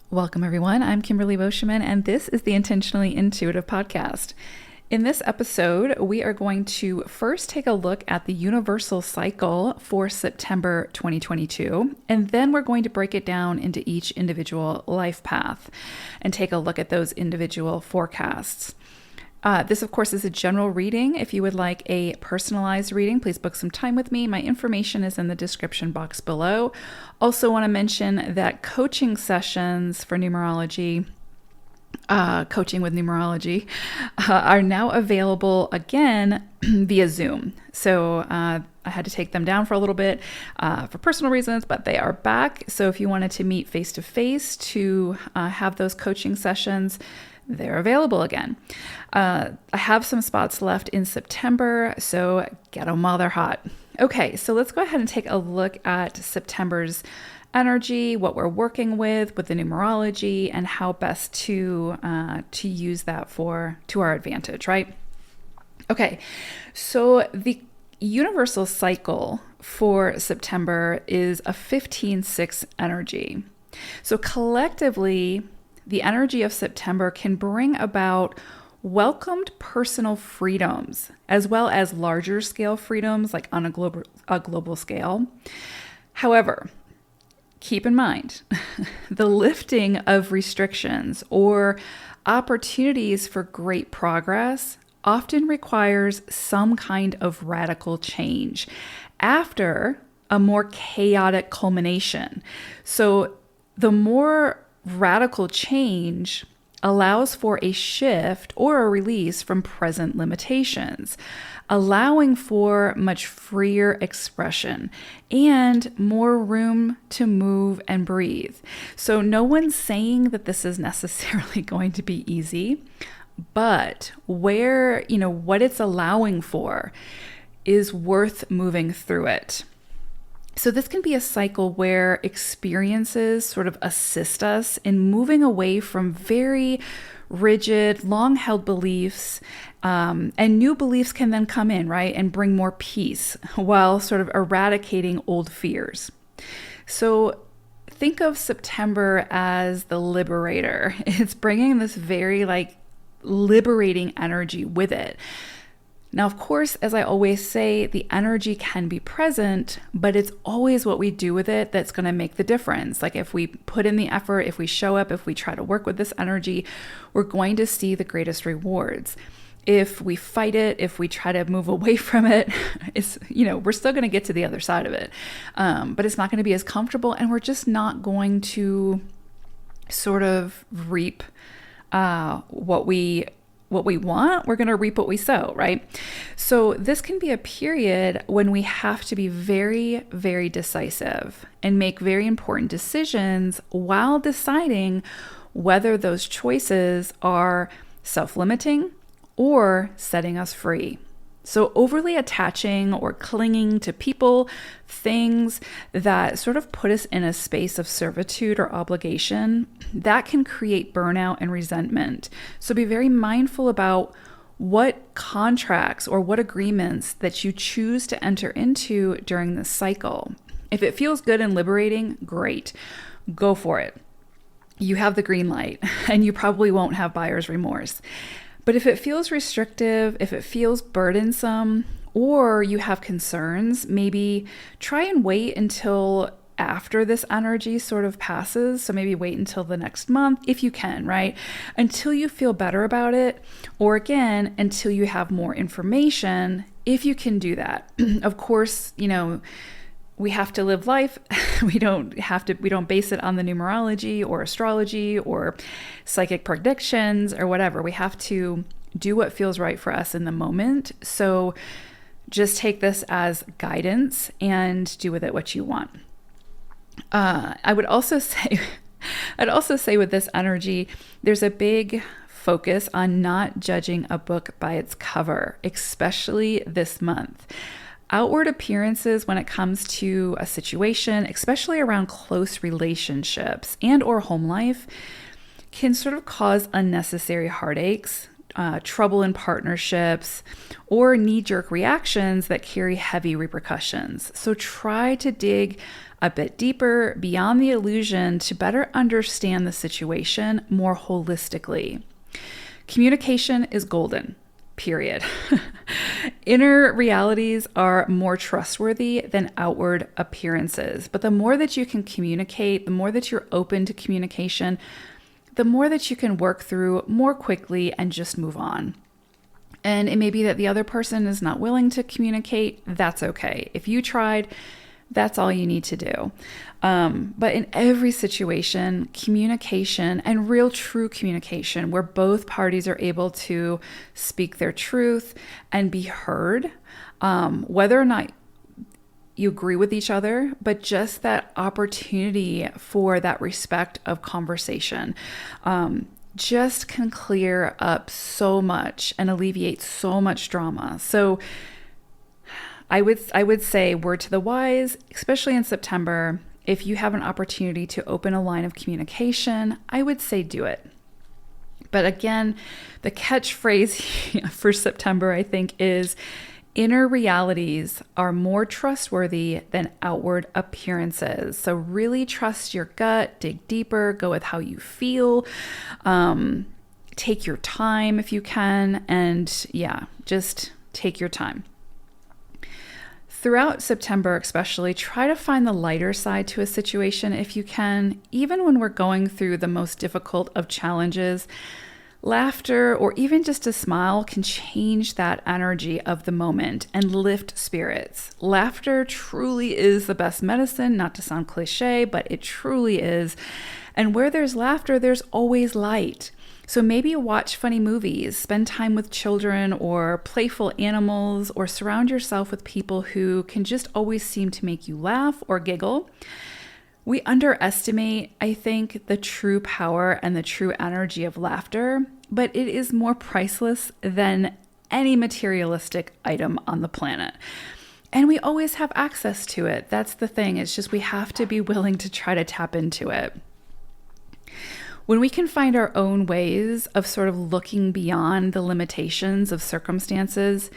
Welcome, everyone. I'm Kimberly Boscheman, and this is the Intentionally Intuitive podcast. In this episode, we are going to first take a look at the universal cycle for September 2022, and then we're going to break it down into each individual life path and take a look at those individual forecasts. This, of course, is a general reading. If you would like a personalized reading, please book some time with me. My information is in the description box below. Also want to mention that coaching sessions for numerology, coaching with numerology, are now available again via Zoom. So I had to take them down for a little bit for personal reasons, but they are back. So if you wanted to meet face-to-face to have those coaching sessions, they're available again. I have some spots left in September, so get them while they're hot. Okay, so let's go ahead and take a look at September's energy, what we're working with the numerology, and how best to use that to our advantage, right? Okay, so the universal cycle for September is a 15-6 energy. So collectively, the energy of September can bring about welcomed personal freedoms, as well as larger scale freedoms, like on a global scale. However, keep in mind, the lifting of restrictions or opportunities for great progress often requires some kind of radical change after a more chaotic culmination. So the more radical change allows for a shift or a release from present limitations, allowing for much freer expression and more room to move and breathe. So no one's saying that this is necessarily going to be easy, but what it's allowing for is worth moving through it. So this can be a cycle where experiences sort of assist us in moving away from very rigid, long-held beliefs, and new beliefs can then come in, right, and bring more peace while sort of eradicating old fears. So think of September as the liberator. It's bringing this very liberating energy with it. Now, of course, as I always say, the energy can be present, but it's always what we do with it that's going to make the difference. Like if we put in the effort, if we show up, if we try to work with this energy, we're going to see the greatest rewards. If we fight it, if we try to move away from it, we're still going to get to the other side of it. But it's not going to be as comfortable, and we're just not going to sort of reap what we want. We're going to reap what we sow, right? So this can be a period when we have to be very, very decisive and make very important decisions while deciding whether those choices are self-limiting or setting us free. So overly attaching or clinging to people, things that sort of put us in a space of servitude or obligation, that can create burnout and resentment. So be very mindful about what contracts or what agreements that you choose to enter into during this cycle. If it feels good and liberating, great, go for it. You have the green light, and you probably won't have buyer's remorse. But if it feels restrictive, if it feels burdensome, or you have concerns, maybe try and wait until after this energy sort of passes. So maybe wait until the next month, if you can, right? Until you feel better about it, or again, until you have more information, if you can do that. Of course, we have to live life. We don't base it on the numerology or astrology or psychic predictions or whatever. We have to do what feels right for us in the moment. So just take this as guidance and do with it what you want. I'd also say with this energy, there's a big focus on not judging a book by its cover, especially this month. Outward appearances when it comes to a situation, especially around close relationships and or home life, can sort of cause unnecessary heartaches, trouble in partnerships, or knee-jerk reactions that carry heavy repercussions. So try to dig a bit deeper beyond the illusion to better understand the situation more holistically. Communication is golden, period. Inner realities are more trustworthy than outward appearances. But the more that you can communicate, the more that you're open to communication, the more that you can work through more quickly and just move on. And it may be that the other person is not willing to communicate. That's okay. If you tried, that's all you need to do. But in every situation, communication and real true communication where both parties are able to speak their truth and be heard, whether or not you agree with each other, but just that opportunity for that respect of conversation, just can clear up so much and alleviate so much drama. So I would say, word to the wise, especially in September, if you have an opportunity to open a line of communication, I would say do it. But again, the catchphrase for September, I think, is inner realities are more trustworthy than outward appearances. So really trust your gut, dig deeper, go with how you feel, take your time if you can, and just take your time. Throughout September especially, try to find the lighter side to a situation if you can. Even when we're going through the most difficult of challenges, laughter or even just a smile can change that energy of the moment and lift spirits. Laughter truly is the best medicine, not to sound cliche, but it truly is. And where there's laughter, there's always light. So maybe watch funny movies, spend time with children or playful animals, or surround yourself with people who can just always seem to make you laugh or giggle. We underestimate, I think, the true power and the true energy of laughter, but it is more priceless than any materialistic item on the planet. And we always have access to it. That's the thing. It's just we have to be willing to try to tap into it. When we can find our own ways of sort of looking beyond the limitations of circumstances,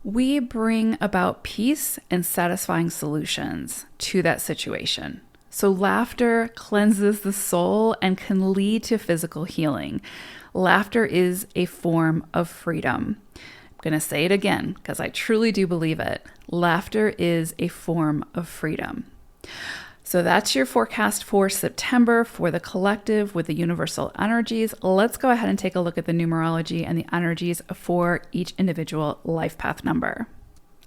we bring about peace and satisfying solutions to that situation. So laughter cleanses the soul and can lead to physical healing. Laughter is a form of freedom. I'm going to say it again because I truly do believe it. Laughter is a form of freedom. So that's your forecast for September for the collective with the universal energies. Let's go ahead and take a look at the numerology and the energies for each individual life path number.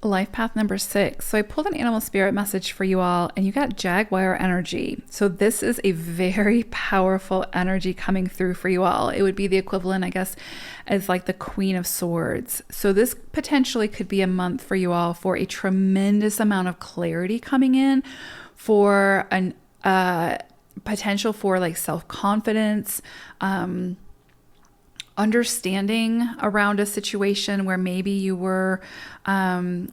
Life path number 6. So I pulled an animal spirit message for you all, and you got Jaguar energy. So this is a very powerful energy coming through for you all. It would be the equivalent, I guess, as like the Queen of Swords. So this potentially could be a month for you all for a tremendous amount of clarity coming in, for an potential for like self-confidence, understanding around a situation where maybe you were in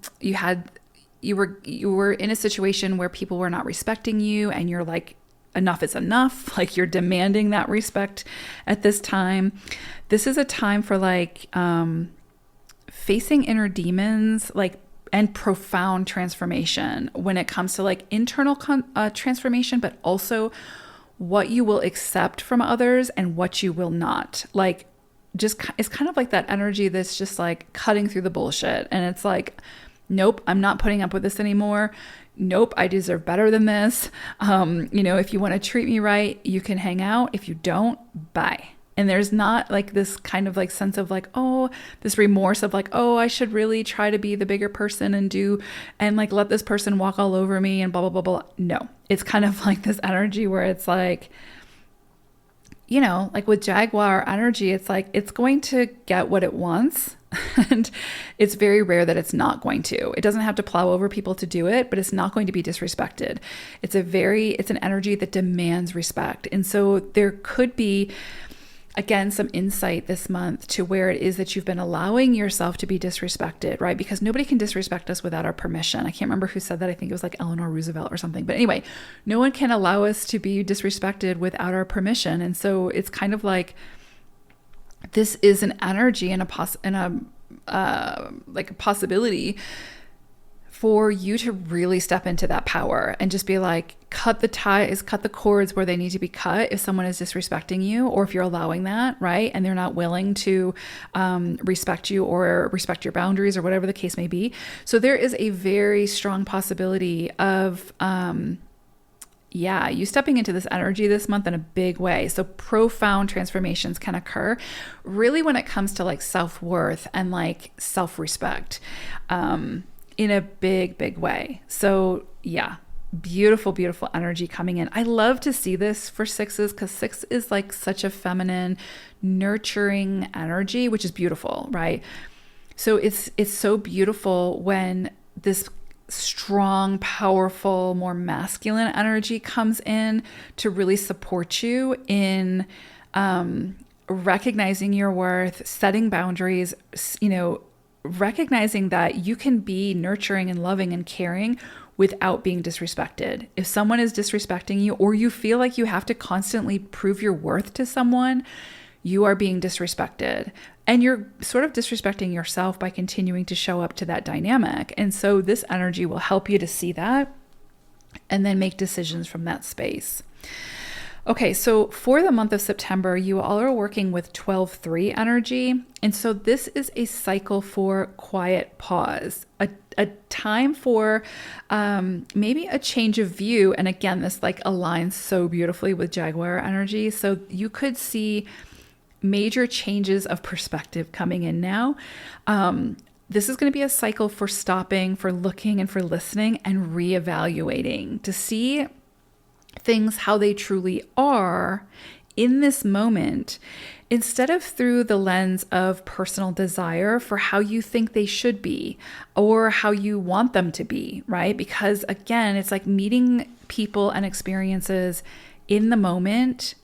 a situation where people were not respecting you, and you're like, enough is enough. Like, you're demanding that respect at this time. This is a time for like facing inner demons, like, and profound transformation when it comes to like internal transformation, but also what you will accept from others and what you will not. Like, just, it's kind of like that energy that's just like cutting through the bullshit. And it's like, nope, I'm not putting up with this anymore. Nope, I deserve better than this. If you want to treat me right, you can hang out. If you don't, bye. And there's not like this kind of like sense of like, oh, this remorse of like, oh, I should really try to be the bigger person and like let this person walk all over me and blah, blah, blah, blah. No, it's kind of like this energy where it's like, like with Jaguar energy, it's like, it's going to get what it wants. And it's very rare that it's not going to. It doesn't have to plow over people to do it, but it's not going to be disrespected. It's an energy that demands respect. And so there could be, again, some insight this month to where it is that you've been allowing yourself to be disrespected, right? Because nobody can disrespect us without our permission. I can't remember who said that. I think it was like Eleanor Roosevelt or something. But anyway, no one can allow us to be disrespected without our permission. And so it's kind of like, this is an energy and a possibility for you to really step into that power and just be like, cut the ties, cut the cords where they need to be cut if someone is disrespecting you, or if you're allowing that, right? And they're not willing to respect you or respect your boundaries or whatever the case may be. So there is a very strong possibility of, you stepping into this energy this month in a big way. So profound transformations can occur really when it comes to like self-worth and like self-respect in a big, big way. So yeah, beautiful, beautiful energy coming in. I love to see this for sixes because six is like such a feminine, nurturing energy, which is beautiful, right? So it's so beautiful when this strong, powerful, more masculine energy comes in to really support you in recognizing your worth, setting boundaries, recognizing that you can be nurturing and loving and caring without being disrespected. If someone is disrespecting you, or you feel like you have to constantly prove your worth to someone, you are being disrespected. And you're sort of disrespecting yourself by continuing to show up to that dynamic. And so this energy will help you to see that and then make decisions from that space. Okay, so for the month of September, you all are working with 12-3 energy. And so this is a cycle for quiet pause, a time for maybe a change of view. And again, this like aligns so beautifully with Jaguar energy. So you could see major changes of perspective coming in now. This is going to be a cycle for stopping, for looking, and for listening and reevaluating to see things how they truly are in this moment, instead of through the lens of personal desire for how you think they should be or how you want them to be, right? Because again, it's like meeting people and experiences in the moment,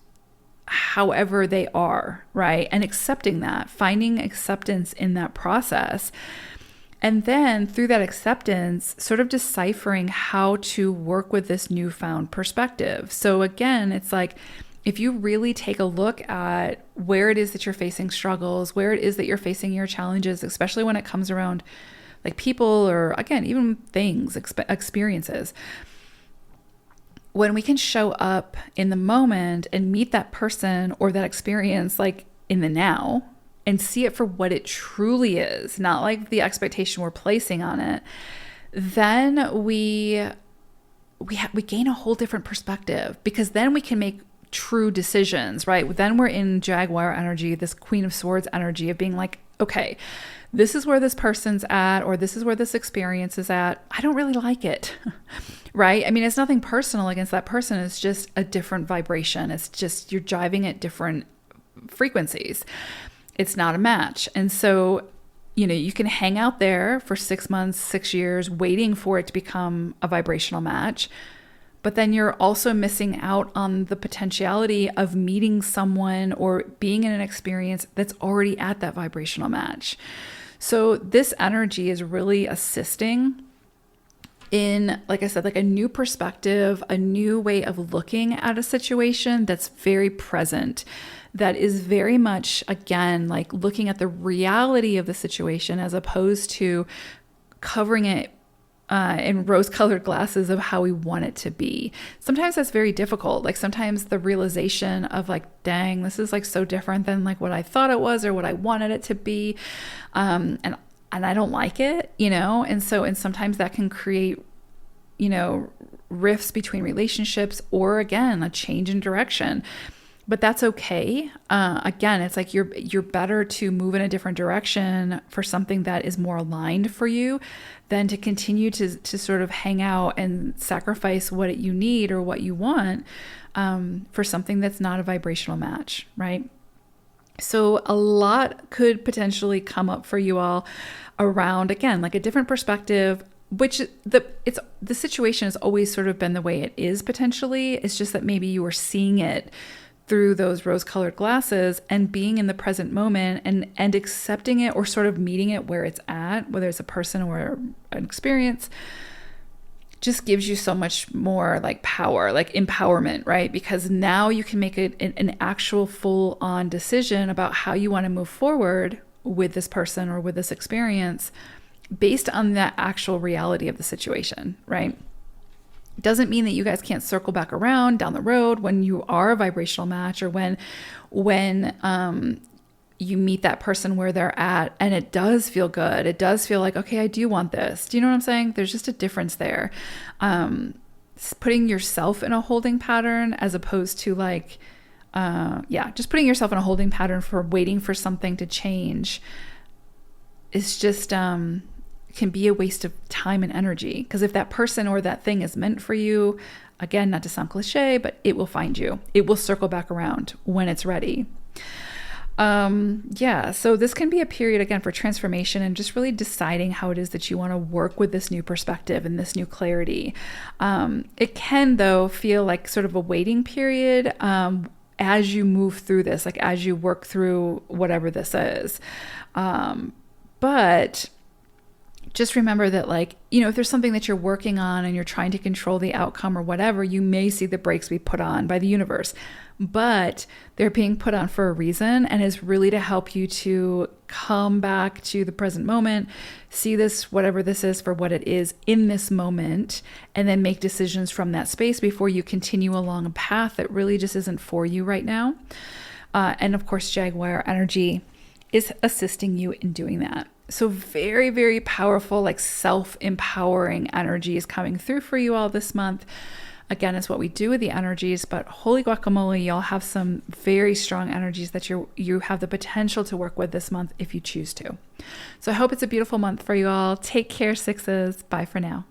however they are, right? And accepting that, finding acceptance in that process. And then through that acceptance, sort of deciphering how to work with this newfound perspective. So again, it's like, if you really take a look at where it is that you're facing struggles, where it is that you're facing your challenges, especially when it comes around like people or again, even things, experiences, when we can show up in the moment and meet that person or that experience like in the now and see it for what it truly is, not like the expectation we're placing on it, then we gain a whole different perspective, because then we can make true decisions, right? Then we're in Jaguar energy, this Queen of Swords energy of being like, okay, this is where this person's at, or this is where this experience is at. I don't really like it, right? I mean, it's nothing personal against that person. It's just a different vibration. It's just you're jiving at different frequencies. It's not a match. And so, you can hang out there for 6 months, 6 years, waiting for it to become a vibrational match. But then you're also missing out on the potentiality of meeting someone or being in an experience that's already at that vibrational match. So this energy is really assisting in, like I said, like a new perspective, a new way of looking at a situation that's very present, that is very much, again, like looking at the reality of the situation as opposed to covering it in rose-colored glasses of how we want it to be. Sometimes that's very difficult. Like sometimes the realization of like, dang, this is like so different than like what I thought it was or what I wanted it to be. And I don't like it, and sometimes that can create, rifts between relationships, or again, a change in direction. But that's okay. Again, it's like you're better to move in a different direction for something that is more aligned for you than to continue to sort of hang out and sacrifice what you need or what you want for something that's not a vibrational match, right? So a lot could potentially come up for you all around, again, like a different perspective, which the situation has always sort of been the way it is potentially. It's just that maybe you are seeing it through those rose-colored glasses and being in the present moment and accepting it, or sort of meeting it where it's at, whether it's a person or an experience, just gives you so much more like power, like empowerment, right? Because now you can make an actual full-on decision about how you want to move forward with this person or with this experience, based on the actual reality of the situation, right? Doesn't mean that you guys can't circle back around down the road when you are a vibrational match, or when you meet that person where they're at and it does feel good. It does feel like, okay, I do want this. Do you know what I'm saying? There's just a difference there. Putting yourself in a holding pattern as opposed to like, just putting yourself in a holding pattern for waiting for something to change is just, can be a waste of time and energy. Because if that person or that thing is meant for you, again, not to sound cliche, but it will find you. It will circle back around when it's ready. So this can be a period again for transformation and just really deciding how it is that you want to work with this new perspective and this new clarity. It can though feel like sort of a waiting period, as you move through this, like as you work through whatever this is. But just remember that, like, if there's something that you're working on and you're trying to control the outcome or whatever, you may see the brakes be put on by the universe, but they're being put on for a reason, and is really to help you to come back to the present moment, see this, whatever this is, for what it is in this moment, and then make decisions from that space before you continue along a path that really just isn't for you right now. And of course, Jaguar energy is assisting you in doing that. So very, very powerful, like self-empowering energy is coming through for you all this month. Again, it's what we do with the energies, but holy guacamole, y'all have some very strong energies that you have the potential to work with this month if you choose to. So I hope it's a beautiful month for you all. Take care, sixes. Bye for now.